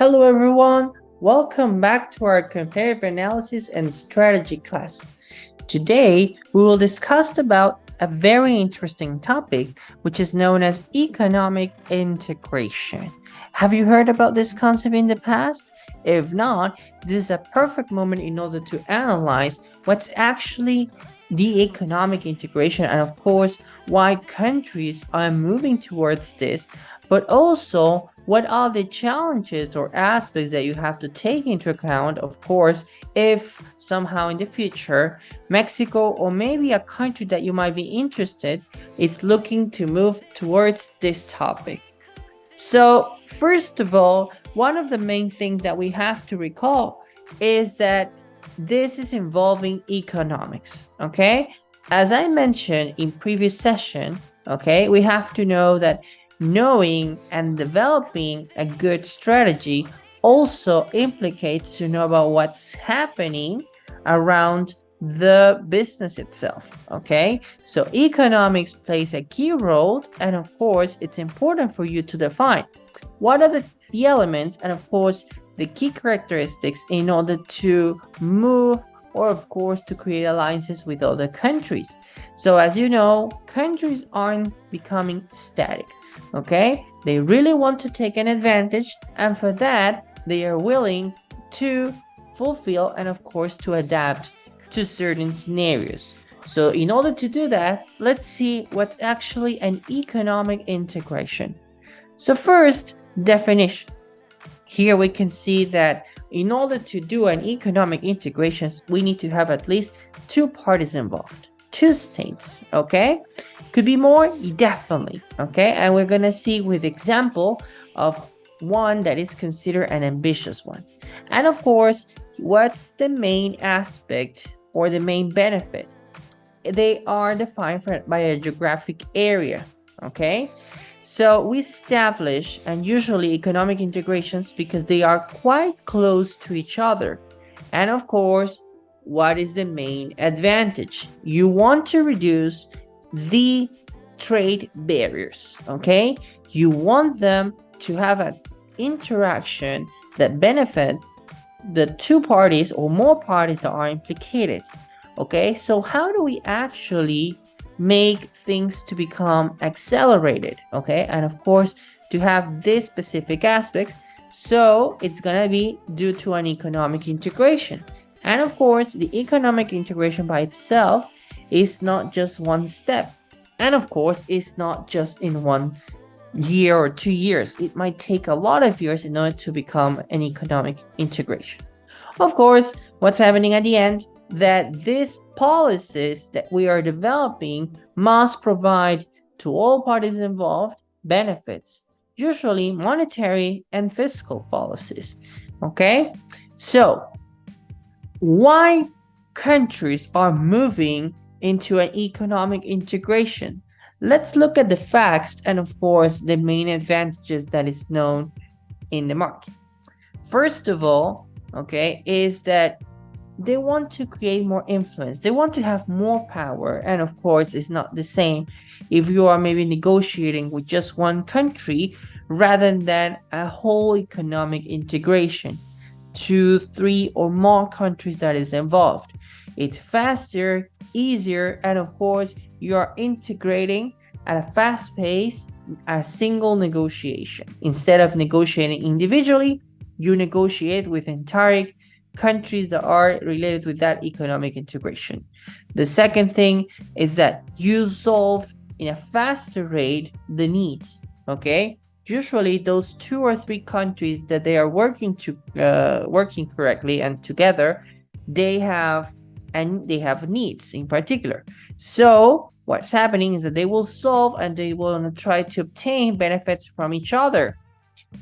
Hello everyone, welcome back to our comparative analysis and strategy class. Today we will discuss about a very interesting topic which is known as economic integration. Have you heard about this concept in the past? If not, this is a perfect moment in order to analyze what's actually the economic integration and of course why countries are moving towards this, but also what are the challenges or aspects that you have to take into account, of course, if somehow in the future Mexico or maybe a country that you might be interested is looking to move towards this topic. So first of all, one of the main things that we have to recall is that this is involving economics, okay? As I mentioned in previous session, okay, we have to know that knowing and developing a good strategy also implicates to know about what's happening around the business itself, okay? So economics plays a key role, and of course it's important for you to define what are the elements and of course the key characteristics in order to move or of course to create alliances with other countries. So as you know, countries aren't becoming static, okay? They really want to take an advantage, and for that they are willing to fulfill and of course to adapt to certain scenarios. So in order to do that, let's see what's actually an economic integration. So first, definition. Here we can see that in order to do an economic integration, we need to have at least two parties involved, two states, okay? Could be more? Definitely, okay? And we're gonna see with example of one that is considered an ambitious one. And of course, what's the main aspect or the main benefit? They are defined by a geographic area, okay? So we establish and usually economic integrations because they are quite close to each other. And of course, what is the main advantage? You want to reduce the trade barriers, okay? You want them to have an interaction that benefit the two parties or more parties that are implicated, okay? So how do we actually make things to become accelerated, okay? And of course, to have these specific aspects, so it's gonna be due to an economic integration. And of course, the economic integration by itself is not just one step. And of course, it's not just in 1 year or 2 years. It might take a lot of years in order to become an economic integration. Of course, what's happening at the end? That these policies that we are developing must provide to all parties involved benefits, usually monetary and fiscal policies, okay? So, why countries are moving into an economic integration? Let's look at the facts and of course the main advantages that is known in the market. First of all, okay, is that they want to create more influence. They want to have more power. And of course, it's not the same if you are maybe negotiating with just one country rather than a whole economic integration. 2, 3, or more countries that is involved. It's faster, easier, and of course, you are integrating at a fast pace a single negotiation. Instead of negotiating individually, you negotiate with entire countries that are related with that economic integration. The second thing is that you solve in a faster rate the needs, okay? Usually those 2 or 3 countries that they are working correctly and together, they have needs in particular. So what's happening is that they will solve and they will try to obtain benefits from each other.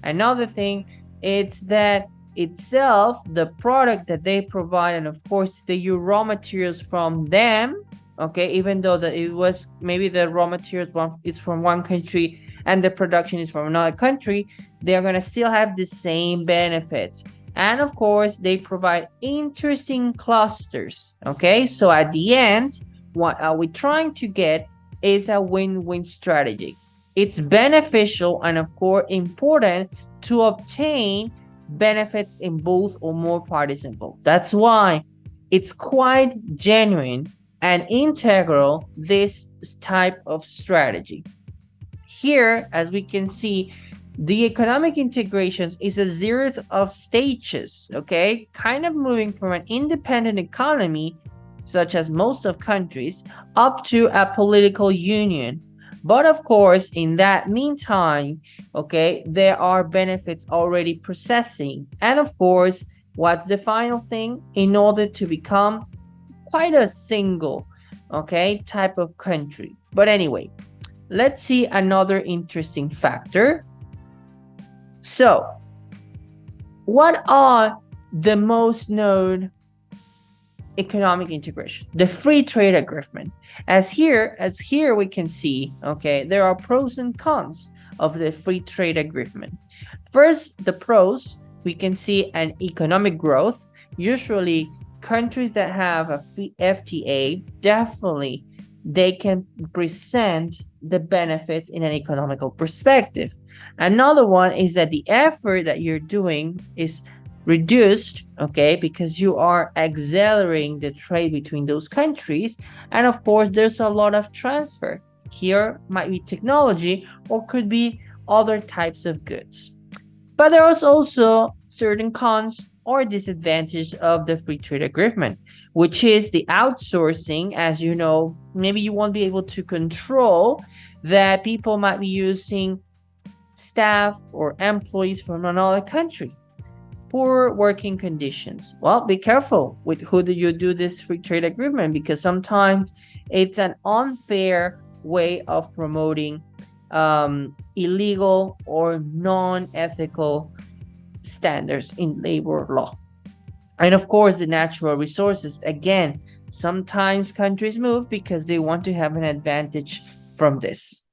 Another thing is that itself, the product that they provide, and of course the raw materials from them, okay, even though that it was maybe the raw materials is from one country and the production is from another country, they're gonna still have the same benefits. And of course, they provide interesting clusters, okay? So at the end, what are we trying to get is a win-win strategy. It's beneficial and of course important to obtain benefits in both or more parties involved. That's why it's quite genuine and integral, this type of strategy. Here, as we can see, the economic integrations is a series of stages, okay? Kind of moving from an independent economy, such as most of countries, up to a political union. But of course, in that meantime, okay, there are benefits already processing. And of course, what's the final thing? In order to become quite a single, okay, type of country. But anyway, let's see another interesting factor. So, what are the most known economic integration? The free trade agreement. As here we can see, okay, there are pros and cons of the free trade agreement. First, the pros, we can see an economic growth. Usually, countries that have a FTA, definitely they can present the benefits in an economical perspective. Another one is that the effort that you're doing is reduced, okay, because you are accelerating the trade between those countries. And of course, there's a lot of transfer. Here might be technology or could be other types of goods. But there are also certain cons or disadvantages of the free trade agreement, which is the outsourcing. As you know, maybe you won't be able to control that people might be using staff or employees from another country. Poor working conditions. Well, be careful with who do you do this free trade agreement, because sometimes it's an unfair way of promoting illegal or non-ethical standards in labor law. And of course, the natural resources. Again, sometimes countries move because they want to have an advantage from this.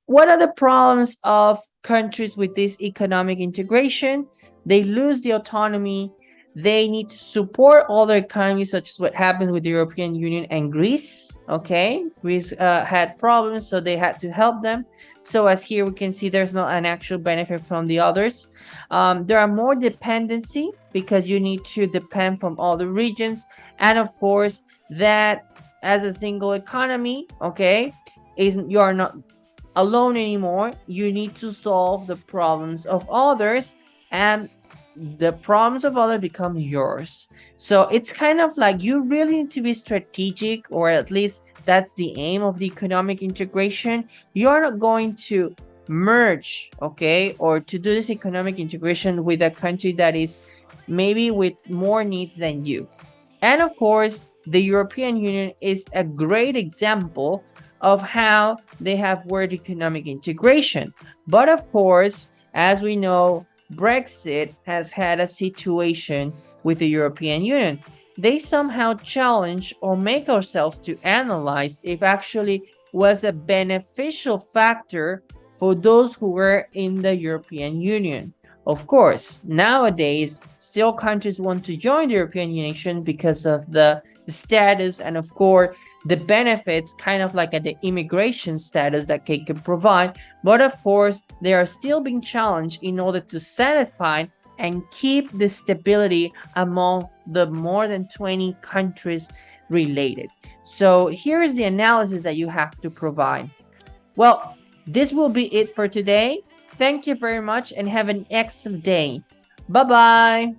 What are the problems of countries with this economic integration? They lose the autonomy. They need to support other economies, such as what happened with the European Union and Greece. Okay, Greece had problems, so they had to help them. So as here we can see, there's not an actual benefit from the others. There are more dependency because you need to depend from other regions. And of course, that as a single economy, okay, you are not alone anymore. You need to solve the problems of others, and the problems of others become yours. So it's kind of like you really need to be strategic, or at least that's the aim of the economic integration. You're not going to merge, okay, or to do this economic integration with a country that is maybe with more needs than you. And of course, the European Union is a great example of how they have worked economic integration. But of course, as we know, Brexit has had a situation with the European Union. They somehow challenge or make ourselves to analyze if actually was a beneficial factor for those who were in the European Union. Of course, nowadays, still countries want to join the European Union because of the status and of course the benefits, kind of like at the immigration status that they can provide. But of course, they are still being challenged in order to satisfy and keep the stability among the more than 20 countries related. So here is the analysis that you have to provide. Well, this will be it for today. Thank you very much and have an excellent day. Bye-bye.